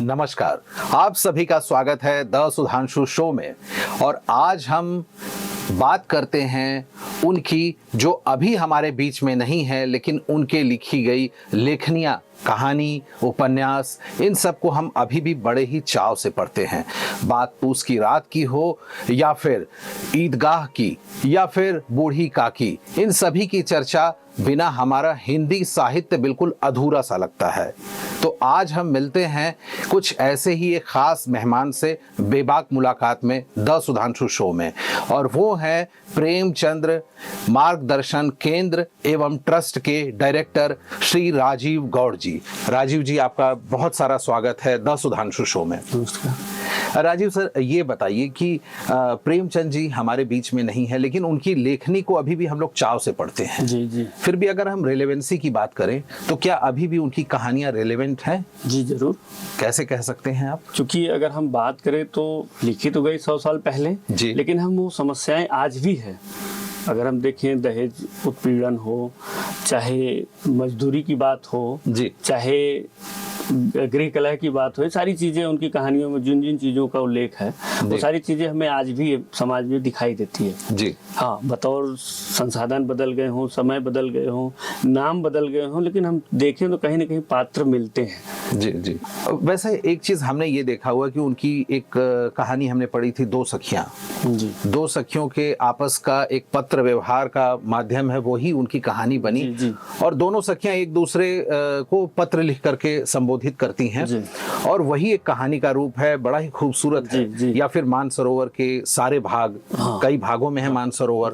नमस्कार, आप सभी का स्वागत है द सुधांशु शो में। और आज हम बात करते हैं उनकी जो अभी हमारे बीच में नहीं है, लेकिन उनके लिखी गई लेखनियाँ, कहानी, उपन्यास, इन सब को हम अभी भी बड़े ही चाव से पढ़ते हैं। बात पूस की रात की हो या फिर ईदगाह की या फिर बूढ़ी काकी, इन सभी की चर्चा बिना हमारा हिंदी साहित्य बिल्कुल अधूरा सा लगता है। तो आज हम मिलते हैं कुछ ऐसे ही एक खास मेहमान से बेबाक मुलाकात में द सुधांशु शो में, और वो है प्रेमचंद्र मार्गदर्शन केंद्र एवं ट्रस्ट के डायरेक्टर श्री राजीव गौड़ जी। राजीव जी, आपका बहुत सारा स्वागत है द सुधांशु शो में। नमस्कार। राजीव सर, ये बताइए कि प्रेमचंद जी हमारे बीच में नहीं है, लेकिन उनकी लेखनी को अभी भी हम लोग चाव से पढ़ते हैं। जी जी। फिर भी अगर हम रेलेवेंसी की बात करें तो क्या अभी भी उनकी कहानियां रेलेवेंट हैं? जी जरूर। कैसे कह सकते हैं आप? क्योंकि अगर हम बात करें तो लिखी तो गई 100 साल पहले जी, लेकिन हम वो समस्याएं आज भी है। अगर हम देखें दहेज उत्पीड़न हो, चाहे मजदूरी की बात हो जी, चाहे गृह कलह की बात हो, सारी चीजें उनकी कहानियों में जिन जिन चीजों का उल्लेख है वो सारी चीजें हमें आज भी समाज में दिखाई देती है जी। हाँ, बतौर संसाधन बदल गए हों, समय बदल गए हों, नाम बदल गए हों, लेकिन हम देखें तो कहीं ना कहीं पात्र मिलते हैं। जी जी। वैसे एक चीज हमने ये देखा हुआ कि उनकी एक कहानी हमने पढ़ी थी, दो सखियां जी। दो सखियों के आपस का एक पत्र व्यवहार का माध्यम है, वही उनकी कहानी बनी जी, जी। और दोनों सखियां एक दूसरे को पत्र लिख करके संबोधित करती हैं और वही एक कहानी का रूप है, बड़ा ही खूबसूरत है जी। या फिर मानसरोवर के सारे भाग, कई भागों में है मानसरोवर।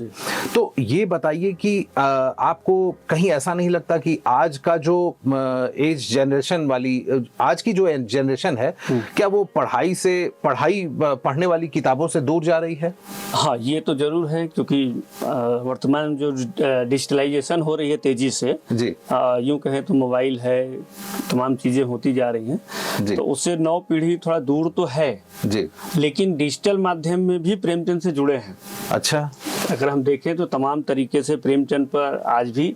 तो ये बताइए कि आपको कहीं ऐसा नहीं लगता कि आज का जो एज जनरेशन वाली, आज की जो जनरेशन है, क्या वो पढ़ने वाली किताबों से दूर जा रही है? हाँ, ये तो जरूर है, क्योंकि वर्तमान जो डिजिटलाइजेशन हो रही है तेजी से जी, यूं कहें तो मोबाइल है, तमाम चीजें होती जा रही हैं, तो उससे नव पीढ़ी थोड़ा दूर तो है जी, लेकिन डिजिटल माध्यम में भी प्रेमचंद से जुड़े हैं। अच्छा, अगर हम देखें तो तमाम तरीके से प्रेमचंद पर आज भी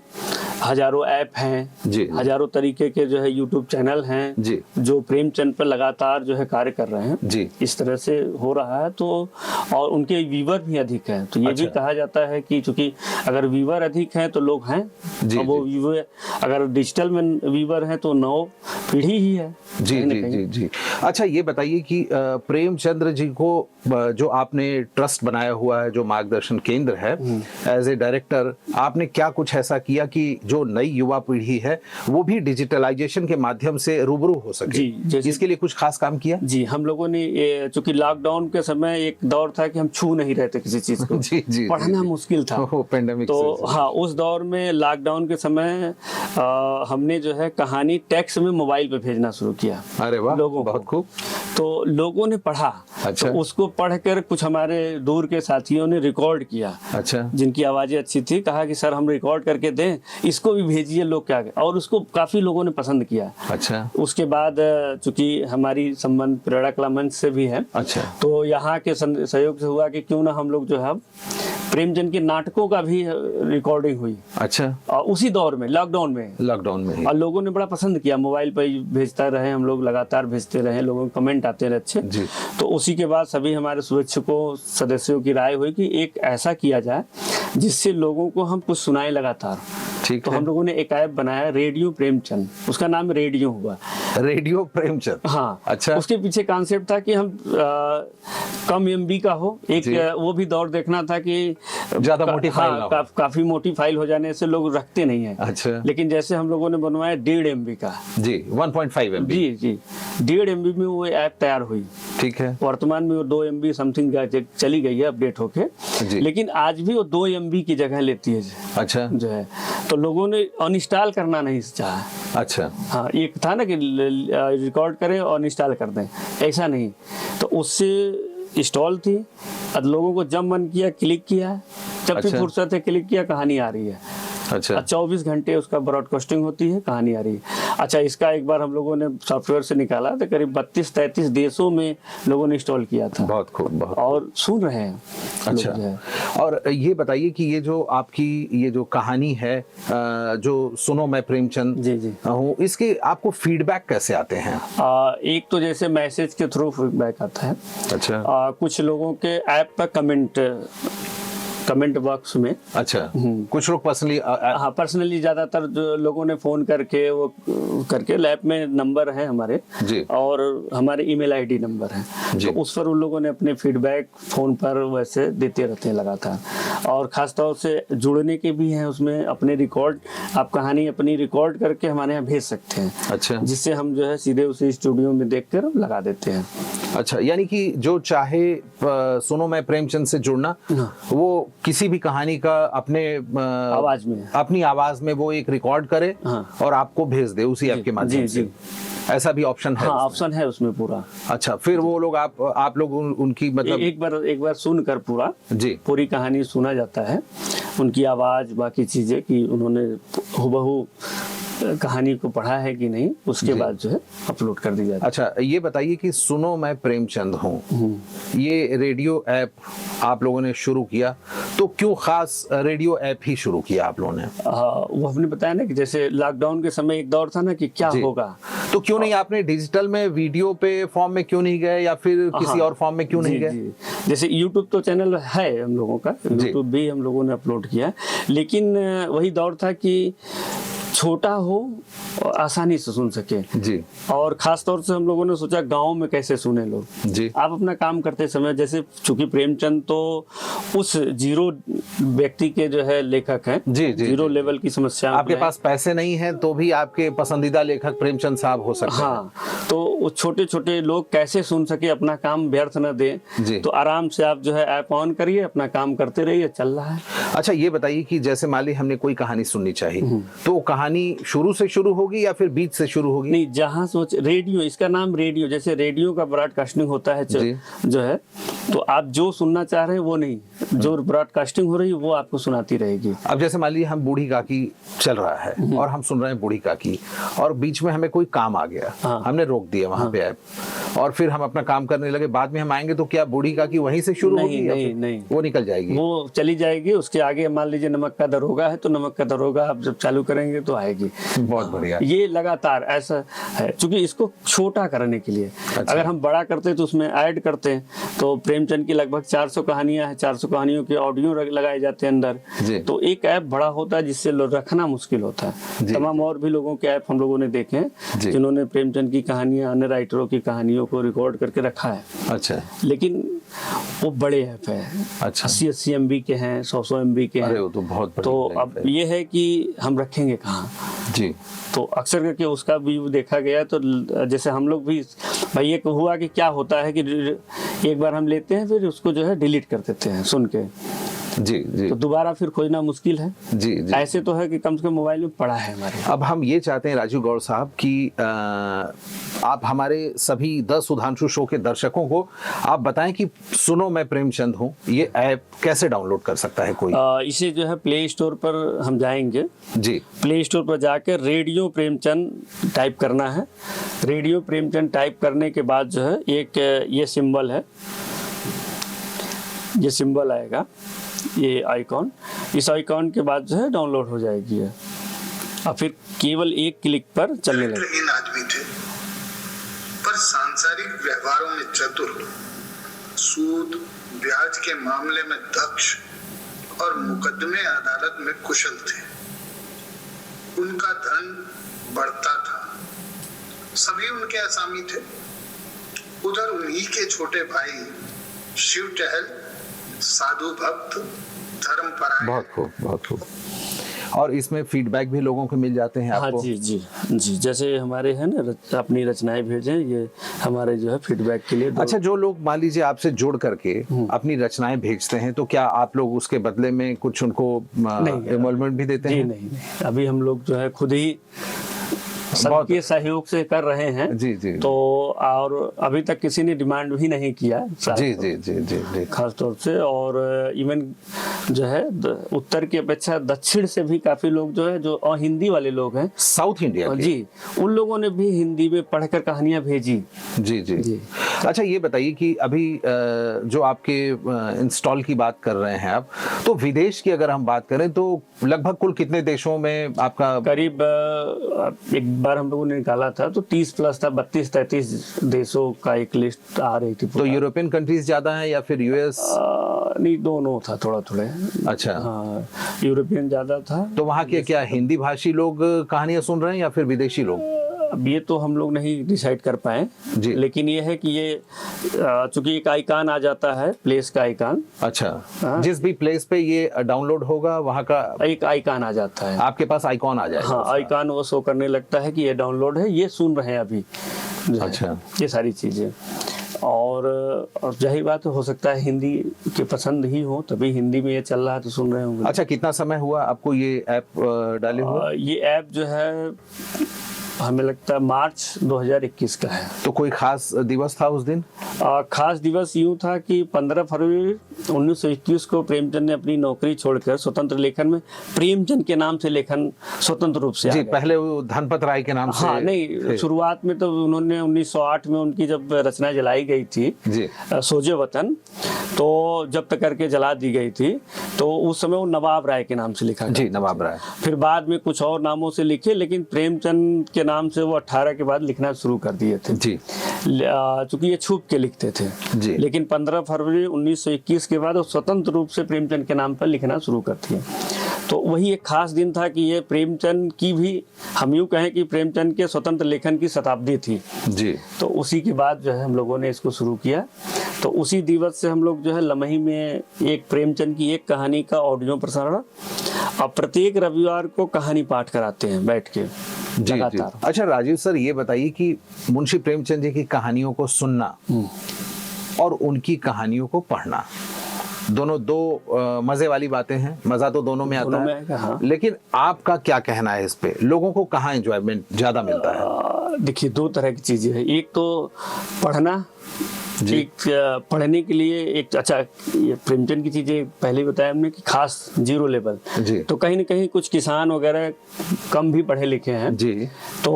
हजारों ऐप हैं जी, हजारों तरीके के जो है यूट्यूब चैनल हैं जी, जो प्रेमचंद पर लगातार जो है कार्य कर रहे हैं जी। इस तरह से हो रहा है, तो और उनके व्यूवर भी अधिक हैं, तो ये भी कहा जाता है कि चूंकि अगर व्यूवर अधिक हैं तो लोग हैं जी, वो व्यूवर अगर डिजिटल में व्यूवर हैं तो नव पीढ़ी ही है जी जी जी जी। अच्छा, ये बताइए कि प्रेमचंद्र जी को जो आपने ट्रस्ट बनाया हुआ है, जो मार्गदर्शन केंद्र है, एज ए डायरेक्टर आपने क्या कुछ ऐसा किया कि जो नई युवा पीढ़ी है वो भी डिजिटलाइजेशन के माध्यम से रूबरू हो सके जी? इसके लिए कुछ खास काम किया? जी, हम लोगों ने चूंकि लॉकडाउन के समय एक दौर था कि हम छू नहीं रहते किसी चीज को जी, जी, पढ़ना जी, मुश्किल था पेंडेमिक तो हाँ, उस दौर में लॉकडाउन के समय हमने जो है कहानी टेक्स्ट में मोबाइल पे भेजना शुरू किया। अरे वाह, लोगों बहुत खूब। तो लोगों ने पढ़ा। अच्छा। तो उसको पढ़कर कुछ हमारे दूर के साथियों ने रिकॉर्ड किया। अच्छा। जिनकी आवाजें अच्छी थी, कहा कि सर हम रिकॉर्ड करके दें, इसको भी भेजिए, लोग क्या, और उसको काफी लोगों ने पसंद किया। अच्छा। उसके बाद चूंकि हमारी संबंध प्रेरणा कला मंच से भी है, अच्छा, तो यहाँ के सहयोग से हुआ कि क्यों ना हम लोग जो है प्रेमचंद के नाटकों का भी रिकॉर्डिंग हुई। अच्छा। और उसी दौर में लॉकडाउन में और लोगों ने बड़ा पसंद किया, मोबाइल पर भेजता रहे, हम लोग लगातार भेजते रहे, लोगों के कमेंट आते रहे अच्छे। तो उसी के बाद सभी हमारे शुभेच्छकों सदस्यों की राय हुई कि एक ऐसा किया जाए जिससे लोगों को हम कुछ सुनाए लगातार। तो हम लोगों ने एक ऐप बनाया, रेडियो प्रेमचंद, उसका नाम रेडियो हुआ। रेडियो प्रेमचंद, हाँ। अच्छा। उसके पीछे कॉन्सेप्ट था कि हम कम एमबी का हो, एक वो भी दौर देखना था कि ज्यादा मोटी फाइल ना हो। काफी मोटी फाइल हो जाने से लोग रखते नहीं है। अच्छा। लेकिन जैसे हम लोगों ने बनवाया 1.5 MB का जी, 1.5 MB जी जी, 1.5 MB में वो ऐप तैयार हुई। ठीक है। वर्तमान में वो 2 MB समथिंग चली गई है अपडेट होके, लेकिन आज भी वो 2 MB की जगह लेती है। अच्छा। जो है तो लोगों ने अनइंस्टॉल करना नहीं चाहा। अच्छा। हाँ, एक था ना कि रिकॉर्ड करें और अनइंस्टॉल कर दें, ऐसा नहीं, तो उससे इंस्टॉल थी। अब लोगों को जब मन किया क्लिक किया, जब भी फुर्सत है क्लिक किया, कहानी आ रही है। अच्छा। 24 घंटे उसका ब्रॉडकास्टिंग होती है, कहानी आ रही है। अच्छा, इसका एक बार हम लोगों ने सॉफ्टवेयर से निकाला तो करीब 32-33 देशों में लोगों ने इंस्टॉल किया था। बहुत खूब, बहुत और सुन रहे हैं। अच्छा, और ये बताइए कि ये जो आपकी ये जो कहानी है जो सुनो मैं प्रेमचंद जी हूँ, इसके आपको फीडबैक कैसे आते हैं? एक तो जैसे मैसेज के थ्रू फीडबैक आता है। अच्छा। कुछ लोगों के ऐप पर कमेंट बॉक्स में। अच्छा, कुछ लोग पर्सनली हाँ, पर्सनली ज्यादातर जो लोगों ने फोन करके वो करके लैब में नंबर है हमारे जी, और हमारे ईमेल आईडी नंबर है, तो उस पर उन लोगों ने अपने फीडबैक फोन पर वैसे देते रहते हैं लगातार। और खास तौर से जुड़ने के भी हैं उसमें, अपने रिकॉर्ड, आप कहानी अपनी रिकॉर्ड करके हमारे यहाँ भेज सकते हैं। अच्छा, जिससे हम जो है सीधे उसे स्टूडियो में देखकर लगा देते हैं। अच्छा, यानी कि जो चाहे सुनो मैं प्रेमचंद से जुड़ना, वो किसी भी कहानी का अपने आवाज में, अपनी आवाज में वो एक रिकॉर्ड करे और आपको भेज दे उसी ऐप के माध्यम से। ऐसा भी ऑप्शन है? हाँ, ऑप्शन है उसमें पूरा। अच्छा, फिर वो लोग आप लोग उनकी मतलब एक बार सुनकर पूरी कहानी सुना जाता है, उनकी आवाज, बाकी चीजें कि उन्होंने हुबहू कहानी को पढ़ा है कि नहीं, उसके बाद जो है अपलोड कर दी जाती है। अच्छा, ये बताइए कि सुनो मैं प्रेमचंद हूँ, ये रेडियो ऐप आप लोगों ने शुरू किया, तो क्यों खास रेडियो ऐप ही शुरू किया आप लोगों ने? वो हमने बताया ना कि जैसे लॉकडाउन के समय एक दौर था ना कि क्या होगा, तो क्यों नहीं आपने डिजिटल में वीडियो पे फॉर्म में क्यों नहीं गए, या फिर किसी और फॉर्म में क्यों नहीं गए? जैसे यूट्यूब तो चैनल है हम लोगों का, यूट्यूब भी हम लोगों ने अपलोड किया, लेकिन वही दौर था कि छोटा हो और आसानी से सुन सके जी, और खास तौर से हम लोगों ने सोचा गांव में कैसे सुने लोग जी। आप अपना काम करते समय, जैसे चूंकि प्रेमचंद तो उस जीरो व्यक्ति के जो है लेखक हैं, जी, जीरो लेवल की समस्या, आपके पास पैसे नहीं है तो भी आपके पसंदीदा लेखक प्रेमचंद साहब हो सकते हैं। हाँ, तो वो छोटे छोटे लोग कैसे सुन सके, अपना काम व्यर्थ न दे, तो आराम से आप जो है ऐप ऑन करिए, अपना काम करते रहिए, चल रहा है। अच्छा, ये बताइए कि जैसे मान ली हमने कोई कहानी सुननी चाहिए, तो कहानी शुरू से शुरू होगी या फिर बीच से शुरू होगी? नहीं, जहाँ सोच रेडियो, इसका नाम रेडियो, जैसे रेडियो का ब्रॉडकास्टिंग होता है जो है, तो आप जो सुनना चाह रहे हैं वो नहीं, जो ब्रॉडकास्टिंग हो रही है वो आपको सुनाती रहेगी। अब जैसे मान लीजिए हम बूढ़ी काकी चल रहा है और हम सुन रहे हैं बूढ़ी काकी, और बीच में हमें कोई काम आ गया, हमने रोक दिया वहां पे ऐप, और फिर हम अपना काम करने लगे, बाद में हम आएंगे तो क्या बूढ़ी काकी वहीं से शुरू होगी? नहीं, वो निकल जाएगी, वो चली जाएगी। उसके आगे मान लीजिए नमक का दरोगा है, तो नमक का दरोगा आप जब चालू करेंगे तो आएगी। बहुत बढ़िया। ये लगातार ऐसा है, क्योंकि इसको छोटा करने के लिए अगर हम बड़ा करते हैं तो उसमें ऐड करते हैं, तो प्रेमचंद की लगभग 400 कहानियां हैं, 400 कहानियों के ऑडियो लगाए जाते हैं अंदर, तो एक ऐप बड़ा होता है जिससे रखना मुश्किल होता है। तमाम और भी लोगों के ऐप हम लोगों ने देखे हैं जिन्होंने प्रेमचंद की कहानियां, अन्य राइटरों की कहानियों को रिकॉर्ड करके रखा है। अच्छा, लेकिन वो बड़े ऐप है, 80-80 MB के हैं, 100-100 MB के हैं। अरे वो तो बहुत बड़ी। तो अब ये है कि हम रखेंगे कहाँ जी, तो अक्सर करके उसका भी देखा गया। तो जैसे हम लोग भी भाई, एक हुआ कि क्या होता है कि एक बार हम लेते हैं फिर उसको जो है डिलीट कर देते हैं सुन के, जी जी, तो दोबारा फिर खोजना मुश्किल है। जी जी, ऐसे तो है कि कम से कम मोबाइल में पड़ा है हमारे। अब हम ये चाहते हैं राजीव गौड़ साहब कि आप हमारे सभी द सुधांशु शो के दर्शकों को आप बताएं कि सुनो मैं प्रेमचंद हूँ, ये ऐप कैसे डाउनलोड कर सकता है कोई? इसे जो है प्ले स्टोर पर हम जाएंगे जी, प्ले स्टोर पर जाकर रेडियो प्रेमचंद टाइप करना है। रेडियो प्रेमचंद टाइप करने के बाद जो है एक ये सिंबल है, ये सिंबल आएगा, ये आइकॉन, इस आइकॉन के बाद जो है डाउनलोड हो जाएगी है, और फिर केवल एक क्लिक पर चलने लगेगा। आदमी थे पर सांसारिक व्यवहारों में चतुर, सूद ब्याज के मामले में दक्ष और मुकदमे अदालत में कुशल थे। उनका धन बढ़ता था, सभी उनके असामी थे। उधर उन्हीं के छोटे भाई शिव टहल, साधु भक्त, धर्मपरायण। बहुत खूब, बहुत खूब। और इसमें फीडबैक भी लोगों को मिल जाते हैं आपको? हाँ जी जी जी, जैसे हमारे हैं ना अपनी रचनाएं भेजें, ये हमारे जो है फीडबैक के लिए। अच्छा, जो लोग मान लीजिए आपसे जुड़ करके अपनी रचनाएं भेजते हैं, तो क्या आप लोग उसके बदले में कुछ उनको इन्वॉल्वमेंट भी देते हैं? नहीं, अभी हम लोग जो है खुद ही सबके सहयोग से कर रहे हैं। जी जी। तो और अभी तक किसी ने डिमांड भी नहीं किया। जी जी जी जी जी। खास तौर से, और इवन जो है उत्तर की अपेक्षा दक्षिण से भी काफी लोग जो है, जो हिंदी वाले लोग हैं, साउथ इंडिया के। जी, उन लोगों ने भी हिंदी में पढ़कर कहानियां भेजी। जी जी जी। अच्छा, ये बताइए कि अभी जो आपके इंस्टॉल की बात कर रहे हैं आप, तो विदेश की अगर हम बात करें तो लगभग कुल कितने देशों में आपका? करीब एक बार हम लोगों ने निकाला था तो 30 प्लस था, 32-33 देशों का एक लिस्ट आ रही थी। तो यूरोपियन कंट्रीज ज्यादा है या फिर यूएस? नहीं, दोनों था, थोड़ा थोड़े। अच्छा। हाँ, यूरोपियन ज्यादा था। तो वहाँ के क्या हिंदी भाषी लोग कहानियां सुन रहे हैं या फिर विदेशी लोग? अब ये तो हम लोग नहीं डिसाइड कर पाए, लेकिन ये है कि ये चूंकि एक आइकन आ जाता है, प्लेस का आइकन। अच्छा। जिस भी प्लेस पे ये डाउनलोड होगा वहाँ का एक आइकन आ जाता है, आपके पास आइकॉन आ जाएगा। हाँ, आइकन वो शो करने लगता है कि ये डाउनलोड है, ये सुन रहे हैं अभी। अच्छा। ये सारी चीजें, और जाहिर बात हो सकता है हिंदी के पसंद ही हो, तभी हिंदी में ये चल रहा है तो सुन रहे होंगे। अच्छा, कितना समय हुआ आपको ये ऐप डाले हुए? ये ऐप जो है हमें लगता है मार्च 2021 का है। तो कोई खास दिवस था उस दिन? खास दिवस यूं था कि 15 फरवरी 1921 को प्रेमचंद ने अपनी नौकरी छोड़कर स्वतंत्र लेखन में प्रेमचंद के नाम से लेखन स्वतंत्र रूप से जी, पहले वो धनपत राय के नाम से। हाँ, नहीं, शुरुआत में तो उन्होंने 1908 में उनकी जब रचना जलाई गई थी जी, सोजे वतन, तो जब तक करके जला दी गई थी, तो उस समय वो नवाब राय के नाम से लिखा जी, नवाब राय। फिर बाद में कुछ और नामों से लिखे, लेकिन प्रेमचंद के नाम से वो 18 के बाद लिखना शुरू कर दिए थे जी, चूंकि ये छुप के लिखते थे जी। लेकिन 15 फरवरी 1921 के बाद वो स्वतंत्र रूप से प्रेमचंद के नाम पर लिखना शुरू कर दिए। तो वही एक खास दिन था कि ये प्रेमचंद की भी, हम यूँ कहें कि प्रेमचंद के स्वतंत्र लेखन की शताब्दी थी जी। तो उसी के बाद जो है हम लोगों ने इसको शुरू किया। तो उसी दिवस से हम लोग जो है लम्ही में एक प्रेमचंद की एक कहानी का ऑडियो प्रसारण, अब प्रत्येक रविवार को कहानी पाठ कराते हैं बैठ के जी, जी। अच्छा राजीव सर, ये बताइए कि मुंशी प्रेमचंद जी की कहानियों को सुनना और उनकी कहानियों को पढ़ना, दोनों दो मजे वाली बातें हैं, मजा तो दोनों में आता है। हाँ। लेकिन आपका क्या कहना है इस पे, लोगों को कहाँ एंजॉयमेंट ज्यादा मिलता है? देखिए, दो तरह की चीजें हैं। एक तो पढ़ना, एक पढ़ने के लिए एक, अच्छा, ये प्रेमचंद की चीजें पहले बताया हमने कि खास 0 लेवल जी। तो कहीं न कहीं कुछ किसान वगैरह कम भी पढ़े लिखे हैं जी, तो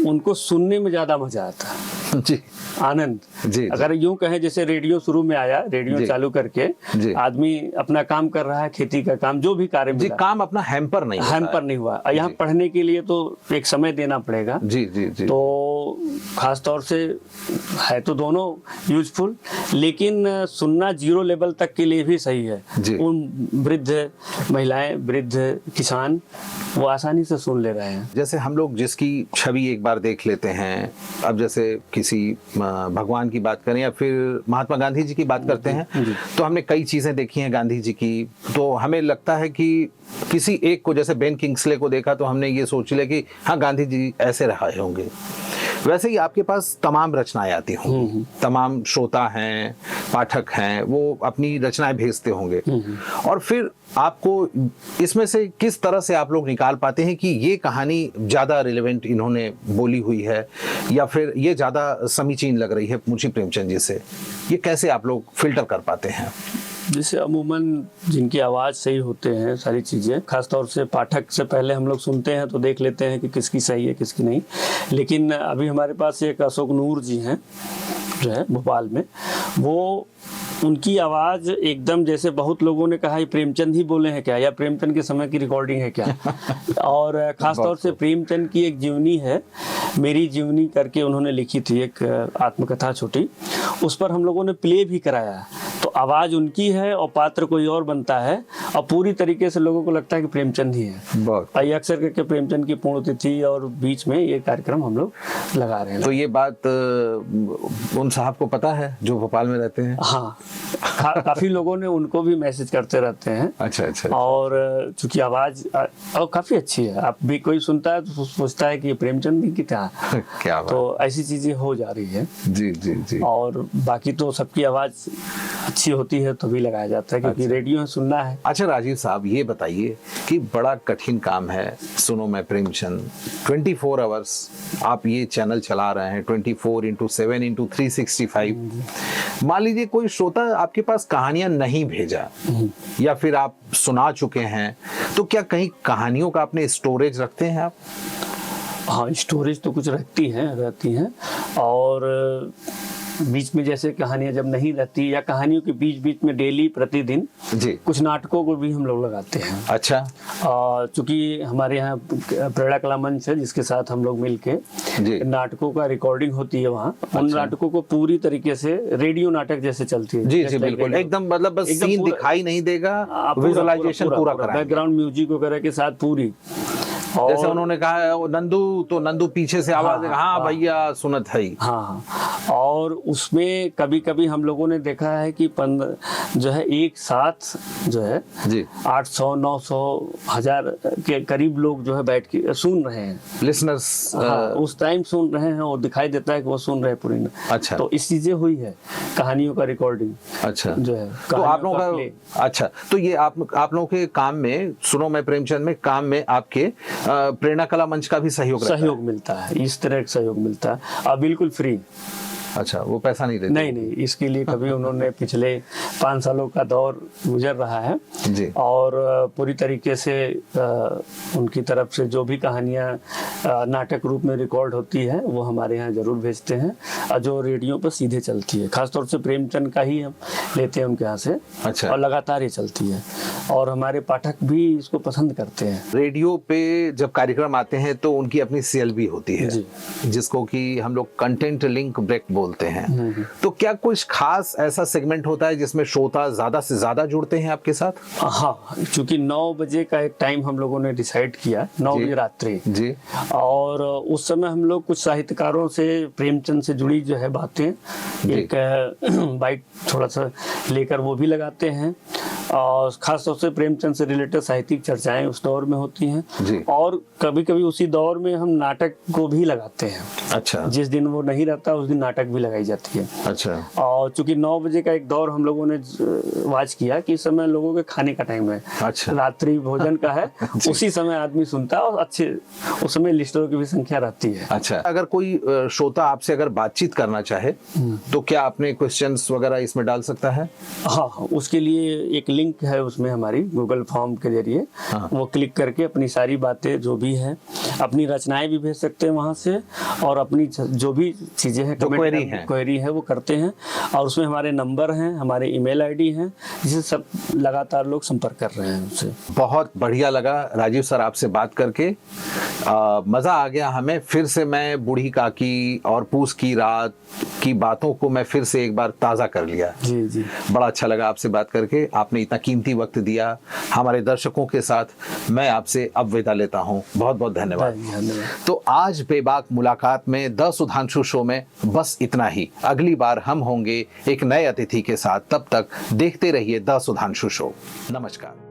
उनको सुनने में ज्यादा मजा आता है जी, आनंद जी। अगर यूं कहें जैसे रेडियो शुरू में आया, रेडियो चालू करके आदमी अपना काम कर रहा है, खेती का काम, जो भी कार्य जी, काम अपना हैम्पर नहीं हुआ। यहाँ पढ़ने के लिए तो एक समय देना पड़ेगा जी जी जी। तो खास तौर से है तो दोनों यूजफुल, लेकिन सुनना 0 लेवल तक के लिए भी सही है। उन वृद्ध महिलाएं, वृद्ध किसान वो आसानी से सुन ले रहे हैं। जैसे हम लोग जिसकी छवि एक बार देख लेते हैं, अब जैसे किसी भगवान की बात करें या फिर महात्मा गांधी जी की बात करते हैं, तो हमने कई चीजें देखी हैं गांधी जी की, तो हमें लगता है कि किसी एक को, जैसे बेन किंग्सले को देखा तो हमने ये सोच लिया कि हाँ, गांधी जी ऐसे रहे होंगे। वैसे ही आपके पास तमाम रचनाएं आती होंगी, तमाम श्रोता हैं, पाठक हैं, वो अपनी रचनाएं भेजते होंगे, और फिर आपको इसमें से किस तरह से आप लोग निकाल पाते हैं कि ये कहानी ज्यादा रिलेवेंट इन्होंने बोली हुई है या फिर ये ज्यादा समीचीन लग रही है मुंशी प्रेमचंद जी से? ये कैसे आप लोग फिल्टर कर पाते हैं? जैसे अमूमन जिनकी आवाज़ सही होते हैं, सारी चीज़ें, खासतौर से पाठक से पहले हम लोग सुनते हैं तो देख लेते हैं कि किसकी सही है किसकी नहीं। लेकिन अभी हमारे पास एक अशोक नूर जी हैं जो है भोपाल में, वो उनकी आवाज़ एकदम, जैसे बहुत लोगों ने कहा ये प्रेमचंद ही बोले हैं क्या, या प्रेमचंद के समय की रिकॉर्डिंग है क्या। और खासतौर से प्रेमचंद की एक जीवनी है, मेरी जीवनी करके उन्होंने लिखी थी, एक आत्मकथा छोटी, उस पर हम लोगों ने प्ले भी कराया। तो आवाज़ उनकी है और पात्र कोई और बनता है, और पूरी तरीके से लोगों को लगता है कि प्रेमचंद ही है। और अक्सर करके प्रेमचंद की पुण्यतिथि और बीच में ये कार्यक्रम हम लोग लगा रहे हैं। तो ये बात उन साहब को पता है जो भोपाल में रहते हैं? हाँ, काफी लोगों ने उनको भी मैसेज करते रहते हैं। अच्छा। और चूंकि आवाज काफी अच्छी है, आप भी कोई सुनता है तो सोचता है कि ये प्रेमचंद की क्या क्या बात। तो ऐसी चीजें हो जा रही है जी जी जी। और बाकी तो सबकी आवाज अच्छी होती है तभी लगाया जाता है, क्योंकि अच्छा। रेडियो सुनना है। अच्छा राजीव साहब, ये बताइए कि बड़ा कठिन काम है सुनो मैं प्रेमचंद, 24 आवर्स आप ये चैनल चला रहे हैं, 24/7/365। मान लीजिए कोई श्रोता आपके पास कहानियां नहीं भेजा या फिर आप सुना चुके हैं, तो क्या कहीं कहानियों का अपने स्टोरेज रखते हैं आप? हाँ, स्टोरेज तो कुछ रहती हैं और बीच में जैसे कहानियां जब नहीं रहती या कहानियों के बीच बीच में डेली प्रतिदिन जी। कुछ नाटकों को भी हम लोग लगाते हैं। अच्छा। चूंकि हमारे यहाँ प्रेरणा कला मंच है जिसके साथ हम लोग मिलके नाटकों का रिकॉर्डिंग होती है वहाँ। उन नाटकों को पूरी तरीके से रेडियो नाटक जैसे चलती है। जी जी बिल्कुल, एकदम मतलब बस सीन दिखाई नहीं देगा, विजुअलाइजेशन पूरा कराएंगे, बैकग्राउंड म्यूजिक वगैरह के साथ पूरी। जैसे उन्होंने कहा नंदू, तो नंदू पीछे से आवाज, हाँ भैया सुनत है। हाँ, और उसमें कभी कभी हम लोगों ने देखा है कि जो है एक साथ जो है 800, 900, 1000 के करीब लोग जो है बैठ के सुन रहे हैं, लिसनर्स उस टाइम सुन रहे हैं और दिखाई देता है कि वो सुन रहे हैं पूरी। अच्छा। तो इस चीजें हुई है कहानियों का रिकॉर्डिंग। अच्छा। जो है तो आप लोगों का अच्छा, तो ये आप लोगों के काम में, सुनो मैं प्रेमचंद में काम में आपके प्रेरणा कला मंच का भी सहयोग मिलता है। इस तरह का सहयोग मिलता है, बिल्कुल फ्री। अच्छा, वो पैसा नहीं देते? नहीं, इसके लिए कभी उन्होंने पिछले 5 सालों का दौर गुजर रहा है जी। और पूरी तरीके से उनकी तरफ से जो भी कहानियां नाटक रूप में रिकॉर्ड होती है वो हमारे यहाँ जरूर भेजते हैं, और जो रेडियो पर सीधे चलती है। खासतौर से प्रेमचंद का ही हम लेते हैं उनके यहाँ से। अच्छा। और लगातार ये चलती है और हमारे पाठक भी इसको पसंद करते हैं। रेडियो पे जब कार्यक्रम आते हैं तो उनकी अपनी CLB होती है जिसको कि हम लोग कंटेंट लिंक ब्रेक बोलते हैं। तो क्या कुछ खास ऐसा सेगमेंट होता है जिसमें श्रोता ज्यादा से ज्यादा जुड़ते हैं आपके साथ? हाँ, क्योंकि 9 बजे का एक टाइम हम लोगों ने डिसाइड किया, 9 बजे रात्रि जी। और उस समय हम लोग कुछ साहित्यकारों से, प्रेमचंद से जुड़ी जो है बातें, एक बाइट थोड़ा सा लेकर वो भी लगाते हैं, और खासतौर से प्रेमचंद से रिलेटेड साहित्यिक चर्चाएं उस दौर में होती हैं। और कभी कभी उसी दौर में हम नाटक को भी लगाते हैं। अच्छा। जिस दिन वो नहीं रहता उस दिन नाटक भी लगाई जाती है। अच्छा। और चूंकि 9 बजे का एक दौर हम लोगों ने वाच किया कि इस समय लोगों के खाने का टाइम है। अच्छा। रात्रि भोजन का है उसी समय आदमी सुनता है और अच्छे उस समय लिस्टरों की भी संख्या रहती है। अच्छा। अगर कोई श्रोता आपसे अगर बातचीत करना चाहे तो क्या अपने क्वेश्चंस वगैरह इसमें डाल सकता है? हाँ, उसके लिए एक लिंक है उसमें हमारी गूगल फॉर्म के जरिए। वो क्लिक करके अपनी सारी बातें जो भी है, अपनी रचनाएं भी भेज सकते हैं वहां से, और अपनी जो भी चीजें हैं, क्वेरी है वो करते हैं। और उसमें हमारे नंबर हैं, हमारे ईमेल आईडी हैं, जिसे सब लगातार लोग संपर्क कर रहे हैं उनसे। बहुत बढ़िया लगा राजीव सर आपसे बात करके, मजा आ गया हमें। फिर से मैं बूढ़ी काकी और पूस की रात की बातों को मैं फिर से एक बार ताजा कर लिया। जी जी, बड़ा अच्छा लगा आपसे बात करके, आपने इतना कीमती वक्त दिया हमारे दर्शकों के साथ। मैं आपसे अब विदा लेता हूं, बहुत बहुत धन्यवाद। तो आज बेबाक मुलाकात में द सुधांशु शो में बस इतना ही। अगली बार हम होंगे एक नए अतिथि के साथ, तब तक देखते रहिए द सुधांशु शो। नमस्कार।